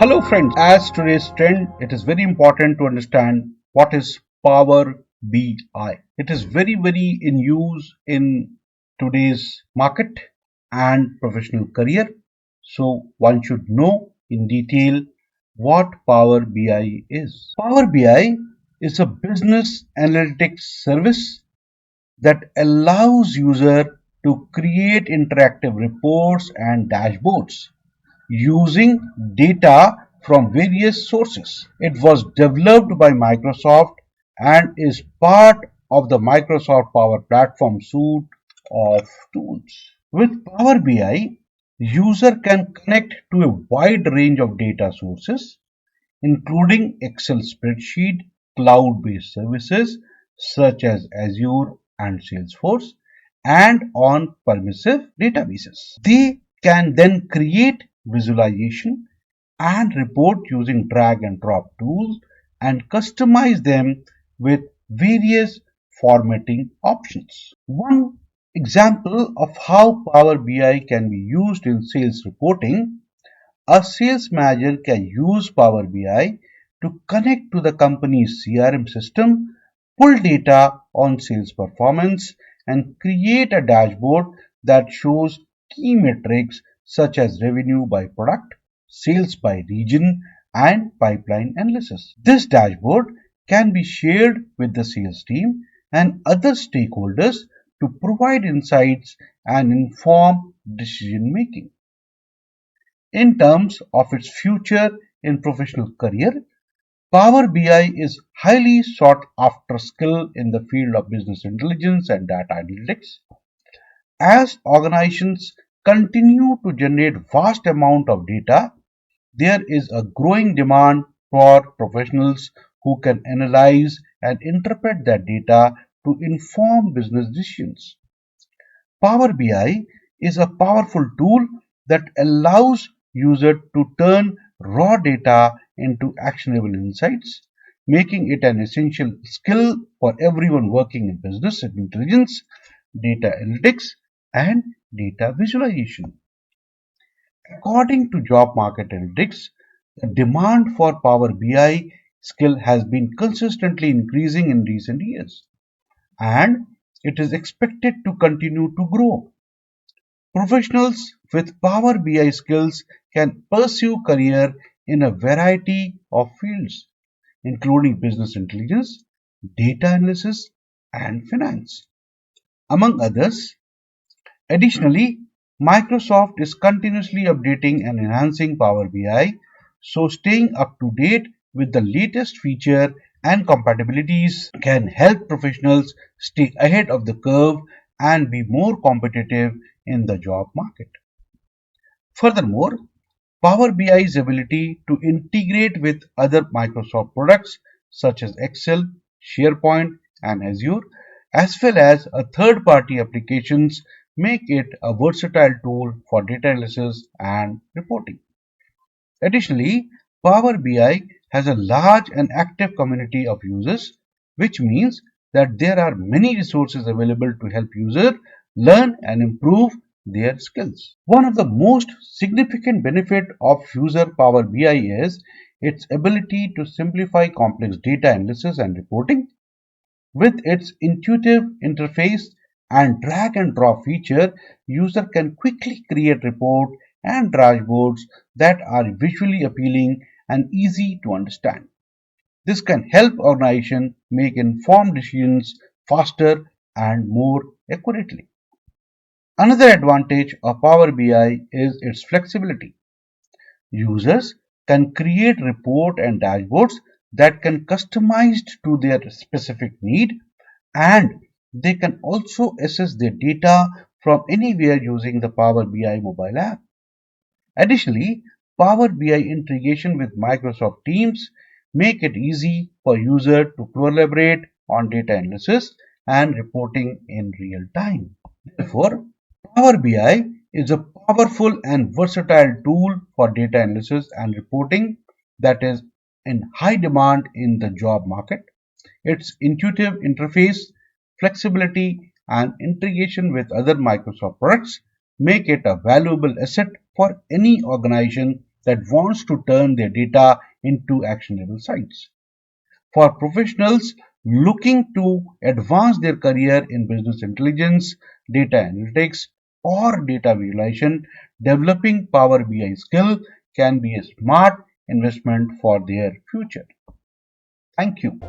Hello friends, as today's trend, it is very important to understand what is Power BI. It is very in use in today's market and professional career. So one should know in detail what Power BI is. Power BI is a business analytics service that allows user to create interactive reports and dashboards using data from various sources. It was developed by Microsoft and is part of the Microsoft Power Platform suite of tools. With Power BI, user can connect to a wide range of data sources, including Excel spreadsheet, cloud-based services such as Azure and Salesforce, and on-premises databases. They can then create visualization and report using drag and drop tools and customize them with various formatting options. One example of how Power BI can be used in sales reporting: a sales manager can use Power BI to connect to the company's CRM system, pull data on sales performance, and create a dashboard that shows key metrics such as revenue by product, sales by region, and pipeline analysis. This dashboard can be shared with the sales team and other stakeholders to provide insights and inform decision making. In terms of its future in professional career, Power BI is highly sought after skill in the field of business intelligence and data analytics. As organizations continue to generate vast amount of data, there is a growing demand for professionals who can analyze and interpret that data to inform business decisions. Power BI is a powerful tool that allows users to turn raw data into actionable insights, making it an essential skill for everyone working in business intelligence, data analytics, and data visualization. According to Job Market Analytics, the demand for Power BI skill has been consistently increasing in recent years, and it is expected to continue to grow. Professionals with Power BI skills can pursue career in a variety of fields, including business intelligence, data analysis, and finance, among others. Additionally, Microsoft is continuously updating and enhancing Power BI, so staying up to date with the latest feature and compatibilities can help professionals stay ahead of the curve and be more competitive in the job market. Furthermore, Power BI's ability to integrate with other Microsoft products such as Excel, SharePoint, and Azure, as well as third-party applications, make it a versatile tool for data analysis and reporting. Additionally, Power BI has a large and active community of users, which means that there are many resources available to help users learn and improve their skills. One of the most significant benefits of user Power BI is its ability to simplify complex data analysis and reporting. With its intuitive interface and drag and drop feature, user can quickly create reports and dashboards that are visually appealing and easy to understand. This can help organizations make informed decisions faster and more accurately. Another advantage of Power BI is its flexibility. Users can create reports and dashboards that can customized to their specific need, and they can also access their data from anywhere using the Power BI mobile app. Additionally, Power BI integration with Microsoft Teams make it easy for users to collaborate on data analysis and reporting in real time. Therefore, Power BI is a powerful and versatile tool for data analysis and reporting that is in high demand in the job market. Its intuitive interface, flexibility, and integration with other Microsoft products make it a valuable asset for any organization that wants to turn their data into actionable sites. For professionals looking to advance their career in business intelligence, data analytics, or data visualization, developing Power BI skill can be a smart investment for their future. Thank you.